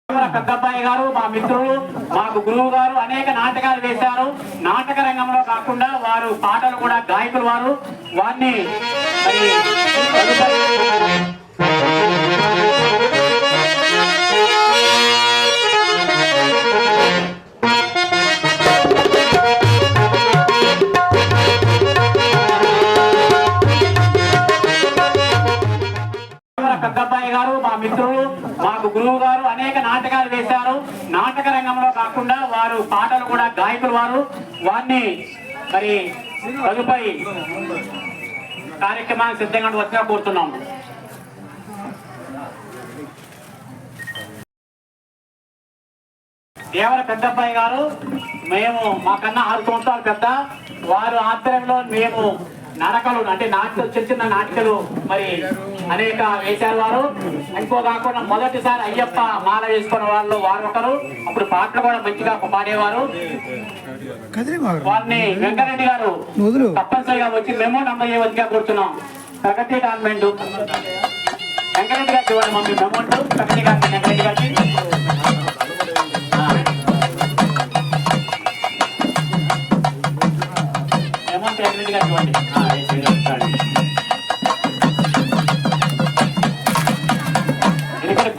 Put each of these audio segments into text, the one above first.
పెద్దబ్బాయి గారు మా మిత్రులు, మాకు గురువు గారు అనేక నాటకాలు వేశారు. నాటక రంగంలో కాకుండా వారు పాటలు కూడా గాయకులు వారు. వారిని పెద్దబ్బాయి గారు మా మిత్రులు, మాకు గురువు గారు అనేక నాటకాలు వేశారు. నాటక రంగంలో కాకుండా వారు పాటలు కూడా గాయకులు వారు. వారిని తదుపరి కార్యక్రమానికి సిద్ధంగా వచ్చినా కోరుతున్నాము. దేవర పెద్దబ్బాయి గారు మేము మాకన్నా 6 సంవత్సరాలు పెద్ద. వారు ఆధ్వర్యంలో మేము నాటకాలు అంటే చిన్న చిన్న నాటికలు అనేక వేశారు వారు. ఇంకో కాకుండా మొదటిసారి అయ్యప్ప మాల వేసుకున్న వాళ్ళు వారు ఒకరు. అప్పుడు పాటలు కూడా మంచిగా పాడేవారు. వారిని వెంకరెడ్డి గారు తప్పనిసరిగా వచ్చి మేము నమ్మయ్యవచ్చిగా కూర్చున్నాం. ప్రగతి గవర్నమెంట్ వెంకరెడ్డి గారికి ఇవ్వండి మమ్మీ మెమోంట్. ప్రగతి గవర్నమెంట్ వెంకరెడ్డి గారికి మెమోంట్ వెంకరెడ్డి గారికి ఇవ్వండి.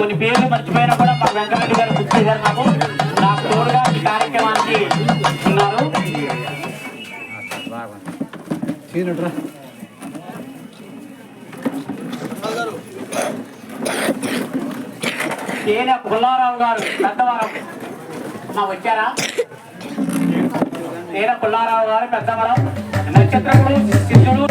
కొన్ని పేర్లు మర్చిపోయినా కూడా మా వెంకరెడ్డి గారు గుర్తు చేశారు. నాకు తోడుగా ఈ కార్యక్రమానికి ఉన్నారు. తేనె పుల్లారావు గారు పెద్దవరం వచ్చారా? తేనె పుల్లారావు గారు పెద్దవరం. నక్షత్రములు సిద్ధుడు